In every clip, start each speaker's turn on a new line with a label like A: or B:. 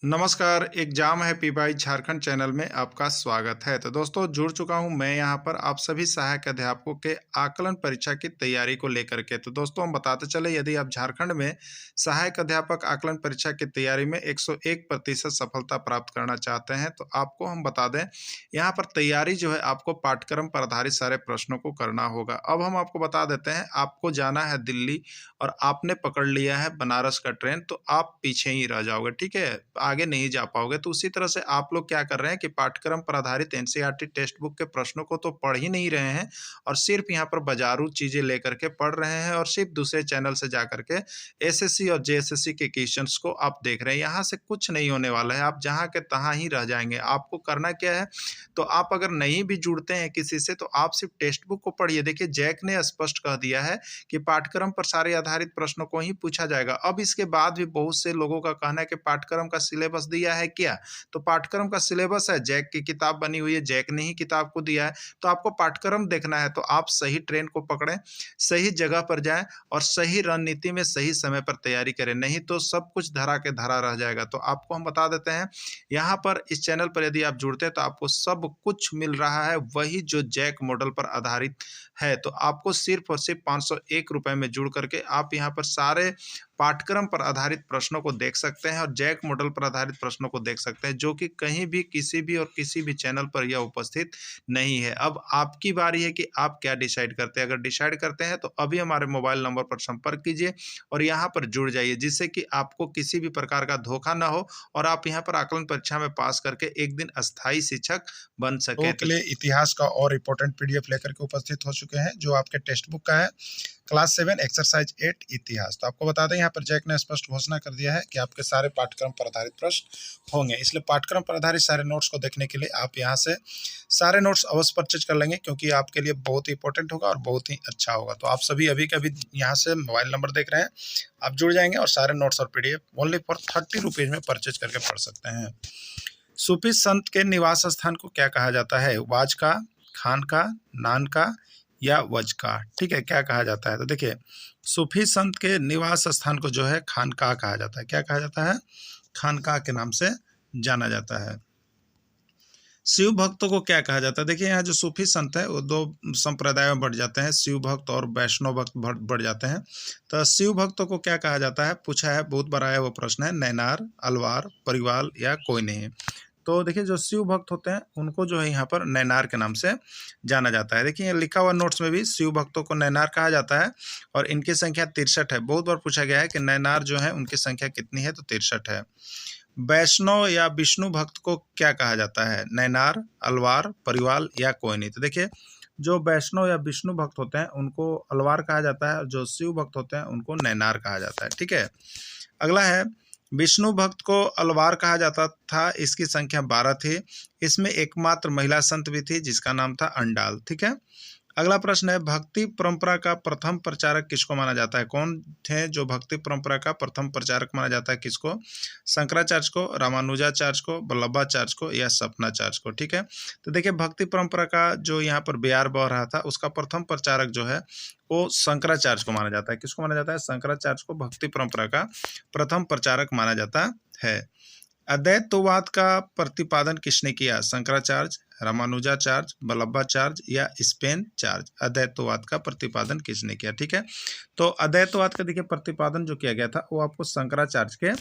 A: नमस्कार, एग्जाम है P Jharkhand channel में आपका स्वागत है। तो दोस्तों जुड़ चुका हूं मैं यहां पर आप सभी सहायक अध्यापकों के आकलन परीक्षा की तैयारी को लेकर के। तो दोस्तों हम बताते चले यदि आप झारखंड में सहायक अध्यापक आकलन परीक्षा की तैयारी में 101% सफलता प्राप्त करना चाहते हैं तो आपको हम बता दें यहाँ पर तैयारी जो है आपको पाठ्यक्रम पर आधारित सारे प्रश्नों को करना होगा। अब हम आपको बता देते हैं आपको जाना है दिल्ली और आपने पकड़ लिया है बनारस का ट्रेन तो आप पीछे ही रह जाओगे, ठीक है? आगे नहीं जा पाओगे। तो उसी तरह से आप लोग क्या कर रहे हैं कि पाठ्यक्रम पर आधारित एनसीईआरटी टेक्स्ट बुक के प्रश्नों को तो पढ़ ही नहीं रहे हैं और सिर्फ यहाँ पर बाजारू चीजें लेकर के पढ़ रहे हैं और सिर्फ दूसरे चैनल से जा करके एसएससी और जेएसएससी के क्वेश्चंस को आप देख रहे हैं। यहाँ से कुछ नहीं होने वाला है, आप जहाँ के तहाँ ही रह जाएंगे। आपको करना क्या है, तो आप अगर नहीं भी जुड़ते हैं किसी से तो आप सिर्फ टेक्स्ट बुक को पढ़िए। देखिए जैक ने स्पष्ट कह दिया है कि पाठ्यक्रम पर सारे आधारित प्रश्नों को ही पूछा जाएगा। अब इसके बाद भी बहुत से लोगों का कहना है कि पाठ्यक्रम का सिलेबस दिया है क्या, तो पाठ्यक्रम का सिलेबस है, जैक की किताब बनी हुई है, जैक ने ही किताब को दिया है। तो आपको पाठ्यक्रम देखना है तो आप सही ट्रेन को पकड़ें, सही जगह पर जाएं और सही रणनीति में सही समय पर तैयारी करें, नहीं तो सब कुछ धरा के धरा रह जाएगा। तो आपको हम बता देते हैं यहाँ पर इस चैनल पर यदि आप जुड़ते हैं तो आपको सब कुछ मिल रहा है वही जो जैक मॉडल पर आधारित है। तो आपको सिर्फ और सिर्फ 501 रुपए में जुड़ करके आप यहाँ पर सारे पाठ्यक्रम पर आधारित प्रश्नों को देख सकते हैं और जैक मॉडल पर आधारित प्रश्नों को देख सकते हैं जो कि कहीं भी किसी भी और किसी भी चैनल पर यह उपस्थित नहीं है। अब आपकी बारी है कि आप क्या डिसाइड करते हैं। अगर डिसाइड करते हैं तो अभी हमारे मोबाइल नंबर पर संपर्क कीजिए और यहाँ पर जुड़ जाइए जिससे कि आपको किसी भी प्रकार का धोखा ना हो और आप यहाँ पर आकलन परीक्षा में पास करके एक दिन अस्थायी शिक्षक बन सके।
B: के लिए इतिहास का और इम्पोर्टेंट पीडीएफ लेकर के उपस्थित हो चुके हैं जो आपके टेक्स्ट बुक का है, क्लास 7 एक्सरसाइज 8 इतिहास। तो आपको बता दें यहाँ पर जैक ने स्पष्ट घोषणा कर दिया है कि आपके सारे पाठ्यक्रम पर आधारित प्रश्न होंगे, इसलिए पाठ्यक्रम पर आधारित सारे नोट्स को देखने के लिए आप यहाँ से सारे नोट्स अवश्य परचेज कर लेंगे क्योंकि आपके लिए बहुत ही इंपॉर्टेंट होगा और बहुत ही अच्छा होगा। तो आप सभी अभी के अभी यहाँ से मोबाइल नंबर देख रहे हैं, आप जुड़ जाएंगे और सारे नोट्स और पीडीएफ ओनली फॉर 30 रुपीज में परचेज करके पढ़ सकते हैं। सूफी संत के निवास स्थान को क्या कहा जाता है? वाज का, खान का, नान का या वज का? ठीक है, क्या कहा जाता है? तो देखिए सूफी संत के निवास स्थान को जो है खानकाह कहा जाता है। क्या कहा जाता है? खानकाह के नाम से जाना जाता है। शिव भक्तों को क्या कहा जाता है? देखिए यहाँ जो सूफी संत है वो दो संप्रदाय में बढ़ जाते हैं, शिव भक्त और वैष्णव भक्त बढ़ जाते हैं। तो शिव भक्तों को क्या कहा जाता है पूछा है, बहुत बड़ा है वो प्रश्न है। नैनार, अलवार, परिवाल या कोई नहीं। तो देखिए जो शिव भक्त होते हैं उनको जो है यहाँ पर नैनार के नाम से जाना जाता है। देखिए लिखा हुआ नोट्स में भी शिव भक्तों को नैनार कहा जाता है और इनकी संख्या 63 है। बहुत बार पूछा गया है कि नैनार जो है उनकी संख्या कितनी है, तो 63 है। वैष्णव या विष्णु भक्त को क्या कहा जाता है? नैनार, अलवार, परिवाल या कोई नहीं। तो देखिए जो वैष्णव या विष्णु भक्त होते हैं उनको अलवार कहा जाता है और जो शिव भक्त होते हैं उनको नैनार कहा जाता है। ठीक है, अगला है विष्णु भक्त को अलवार कहा जाता था, इसकी संख्या 12 थी। इसमें एकमात्र महिला संत भी थी जिसका नाम था अंडाल। ठीक है, अगला प्रश्न है भक्ति परंपरा का प्रथम प्रचारक किसको माना जाता है? कौन थे जो भक्ति परंपरा का प्रथम प्रचारक माना जाता है? किसको? शंकराचार्य को, रामानुजाचार्य को, वल्लभाचार्य को या सपनाचार्य को? ठीक है, तो देखिए भक्ति परंपरा का जो यहाँ पर बयार बह रहा था उसका प्रथम प्रचारक जो है वो शंकराचार्य को माना जाता है। किसको माना जाता है? शंकराचार्य को भक्ति परंपरा का प्रथम प्रचारक माना जाता है। अद्वैतवाद का प्रतिपादन किसने किया? शंकराचार्य, रामानुजाचार्य, वल्लभाचार्य या स्पेन चार्ज? अद्वैतवाद का प्रतिपादन किसने किया? ठीक है, तो अद्वैतवाद का देखिए प्रतिपादन जो किया गया था वो आपको शंकराचार्य के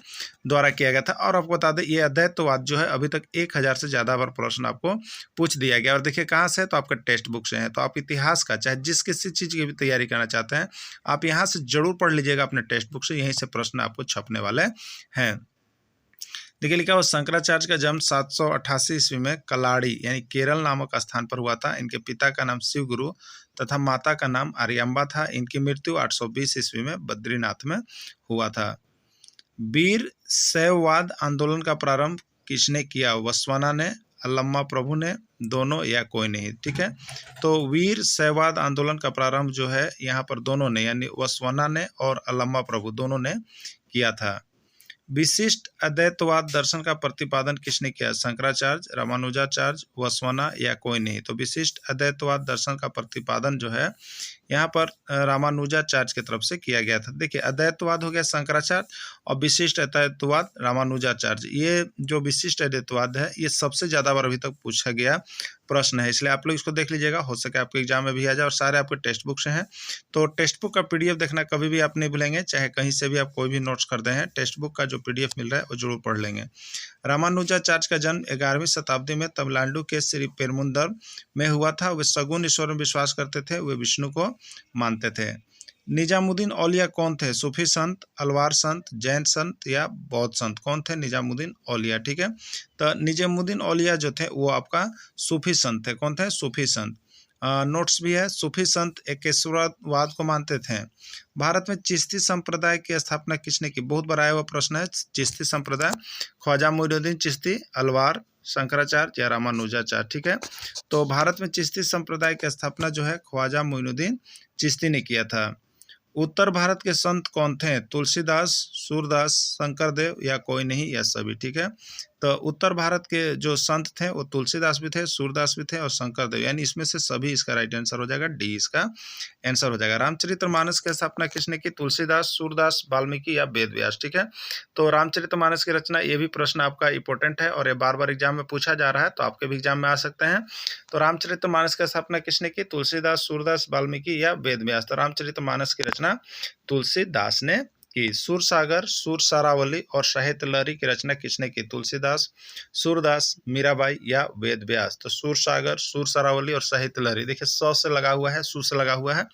B: द्वारा किया गया था। और आपको बता दें ये अद्वैतवाद जो है अभी तक 1000 से ज़्यादा बार प्रश्न आपको पूछ दिया गया और देखिए कहाँ से है, तो आपका टेक्स्ट बुक से है। तो आप इतिहास का चाहे जिस किसी चीज़ की भी तैयारी करना चाहते हैं आप यहाँ से जरूर पढ़ लीजिएगा अपने टेक्स्ट बुक से, यहीं से प्रश्न आपको छपने वाले हैं। देखिए लिखा हुआ शंकराचार्य का जन्म 788 ईस्वी में कलाड़ी यानी केरल नामक स्थान पर हुआ था। इनके पिता का नाम शिव गुरु तथा माता का नाम आर्यम्बा था। इनकी मृत्यु 820 ईस्वी में बद्रीनाथ में हुआ था। वीर शैववाद आंदोलन का प्रारंभ किसने किया? वसवाना ने, अल्लम्मा प्रभु ने, दोनों या कोई नहीं? ठीक है, तो वीर शैववाद आंदोलन का प्रारंभ जो है यहाँ पर दोनों ने यानी वसवाना ने और अल्लम्मा प्रभु दोनों ने किया था। विशिष्ट अद्वैतवाद दर्शन का प्रतिपादन किसने किया? शंकराचार्य, रामानुजाचार्य, वसवाना या कोई नहीं? तो विशिष्ट अद्वैतवाद दर्शन का प्रतिपादन जो है
A: यहाँ पर रामानुजाचार्य की तरफ से किया गया था। देखिए, अद्वैतवाद हो गया शंकराचार्य और विशिष्ट अद्वैतवाद रामानुजाचार्य। ये जो विशिष्ट अद्वैतवाद है ये सबसे ज़्यादा बार अभी तक पूछा गया प्रश्न है, इसलिए आप लोग इसको देख लीजिएगा, हो सके आपके एग्जाम में भी आ जाए, और सारे आपके टेक्स्ट बुक से हैं। तो टेक्स्ट बुक का पीडीएफ देखना कभी भी आप नहीं भूलेंगे, चाहे कहीं से भी आप कोई भी नोट्स करते हैं, टेक्स्ट बुक का जो पीडीएफ मिल रहा है वो जरूर पढ़ लेंगे। रामानुजाचार्य का जन्म 11वीं शताब्दी में तमिलनाडु के श्री पेरुम्बदूर में हुआ था। वे सगुण ईश्वर में विश्वास करते थे, वे विष्णु को मानते थे। निजामुद्दीन औलिया कौन थे? सूफी संत, अलवार संत, जैन संत या बौद्ध संत? कौन थे निजामुद्दीन औलिया? ठीक है, तो निजामुद्दीन औलिया जो थे वो आपका सूफी संत थे। कौन थे? सूफी संत। नोट्स भी है, सूफी संत एकेश्वरवाद को मानते थे। भारत में चिश्ती संप्रदाय की स्थापना किसने की? बहुत बार आया हुआ प्रश्न है चिश्ती संप्रदाय। ख्वाजा मोइनुद्दीन चिश्ती, अलवार, शंकराचार्य या रामानुजाचार्य? ठीक है, तो भारत में चिश्ती संप्रदाय की स्थापना जो है ख्वाजा मोइनुद्दीन चिश्ती ने किया था। उत्तर भारत के संत कौन थे? तुलसीदास, सूरदास, शंकरदेव या कोई नहीं या सभी? ठीक है, तो उत्तर भारत के जो संत थे वो तुलसीदास भी थे, सूरदास भी थे और शंकरदेव, यानी इसमें से सभी इसका राइट आंसर हो जाएगा, डी इसका आंसर हो जाएगा। रामचरितमानस की स्थापना किसने की? तुलसीदास, सूरदास, वाल्मीकि या वेद व्यास? ठीक है, तो रामचरितमानस की रचना, ये भी प्रश्न आपका इंपॉर्टेंट है और ये बार बार एग्जाम में पूछा जा रहा है, तो आपके भी एग्जाम में आ सकते हैं। तो रामचरितमानस की स्थापना किसने की? तुलसीदास, सूरदास, वाल्मीकि या वेद व्यास? तो रामचरितमानस की रचना तुलसीदास ने की। सूरसागर, सूर सारावली और साहित्य लहरी की रचना किसने की? तुलसीदास, सूरदास, मीराबाई या वेद व्यास? तो सूरसागर, सूर सारावली और साहित्य लहरी, देखिए सौ से लगा हुआ है, सू से लगा हुआ है,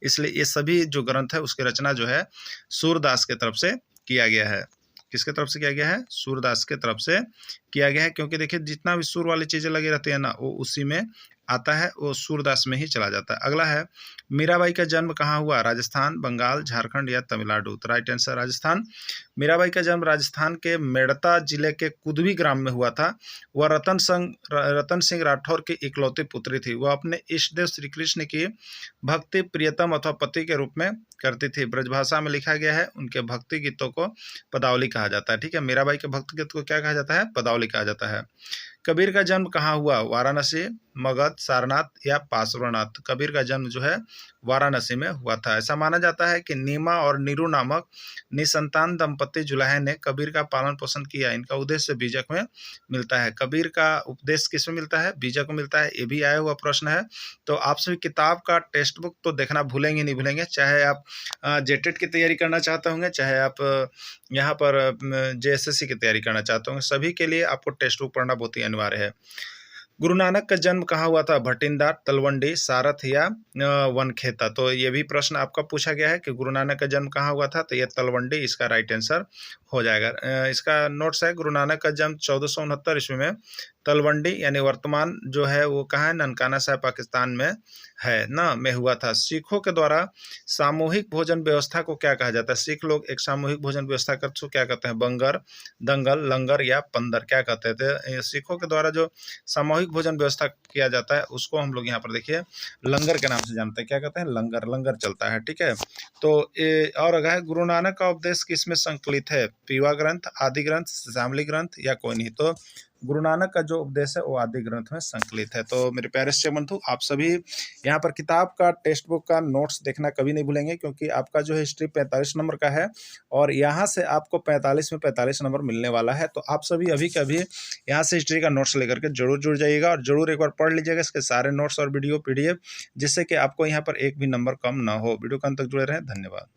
A: इसलिए ये सभी जो ग्रंथ है उसकी रचना जो है सूरदास की तरफ से किया गया है। किसके तरफ से किया गया है? सूरदास के तरफ से किया गया है, क्योंकि देखिए जितना भी सुर वाली चीजें लगी रहती है ना वो उसी में आता है, वो सूरदास में ही चला जाता है। अगला है, मीराबाई का जन्म कहाँ हुआ? राजस्थान, बंगाल, झारखंड या तमिलनाडु? तो राइट आंसर राजस्थान। मीराबाई का जन्म राजस्थान के मेड़ता जिले के कुदवी ग्राम में हुआ था। वह रतन सिंह राठौर की इकलौती पुत्री थी। वह अपने इष्ट देव श्री कृष्ण की भक्ति प्रियतम अथवा पति के रूप में करती थी। ब्रजभाषा में लिखा गया है, उनके भक्ति गीतों को पदावली कहा जाता है। ठीक है, मीराबाई के भक्ति गीत को क्या कहा जाता है? पदावली कहा जाता है। कबीर का जन्म कहाँ हुआ? वाराणसी, मगध, सारनाथ या पार्श्वनाथ? कबीर का जन्म जो है वाराणसी में हुआ था। ऐसा माना जाता है कि नीमा और नीरू नामक निसंतान दंपति जुलाहे ने कबीर का पालन पोषण किया। इनका उद्देश्य बीजक में मिलता है। कबीर का उपदेश किस में मिलता है? बीजक में मिलता है। ये भी आया हुआ प्रश्न है। तो आप सभी किताब का टेक्स्ट बुक तो देखना भूलेंगे नहीं भूलेंगे, चाहे आप जेटेट की तैयारी करना चाहते होंगे, चाहे आप यहाँ पर जेएसएससी की तैयारी करना चाहते होंगे, सभी के लिए आपको टेक्स्ट बुक पढ़ना बहुत ही अनिवार्य है। गुरु नानक का जन्म कहाँ हुआ था? भटिंडा, तलवंडी, सारथ या वनखेता? तो ये भी प्रश्न आपका पूछा गया है कि गुरु नानक का जन्म कहाँ हुआ था, तो ये तलवंडी इसका राइट आंसर हो जाएगा। इसका नोट्स है, गुरु नानक का जन्म 1469 ईस्वी में तलवंडी यानी वर्तमान जो है वो कहाँ है? ननकाना साहिब पाकिस्तान में है ना, में हुआ था। सिखों के द्वारा सामूहिक भोजन व्यवस्था को क्या कहा जाता है? सिख लोग एक सामूहिक भोजन व्यवस्था करते तो क्या कहते हैं? बंगर, दंगल, लंगर या पंदर? क्या कहते थे? सिखों के द्वारा जो सामूहिक भोजन व्यवस्था किया जाता है उसको हम लोग यहाँ पर देखिए लंगर के नाम से जानते हैं। क्या कहते हैं? लंगर, लंगर चलता है। ठीक है, तो और अगर गुरु नानक का उपदेश किस में संकलित है? पीवा ग्रंथ, आदि ग्रंथ, शामली ग्रंथ या कोई नहीं? तो गुरु नानक का जो उपदेश है वो आदि ग्रंथ में संकलित है। तो मेरे प्यारे शिक्षक बंधु, आप सभी यहाँ पर किताब का टेक्स्ट बुक का नोट्स देखना कभी नहीं भूलेंगे, क्योंकि आपका जो है हिस्ट्री 45 नंबर का है और यहाँ से आपको 45 में 45 नंबर मिलने वाला है। तो आप सभी अभी के अभी यहाँ से हिस्ट्री का नोट्स लेकर के जरूर जुड़ जाइएगा और जरूर एक बार पढ़ लीजिएगा इसके सारे नोट्स और वीडियो PDF, जिससे कि आपको यहाँ पर एक भी नंबर कम ना हो। वीडियो के अंत तक जुड़े रहें। धन्यवाद।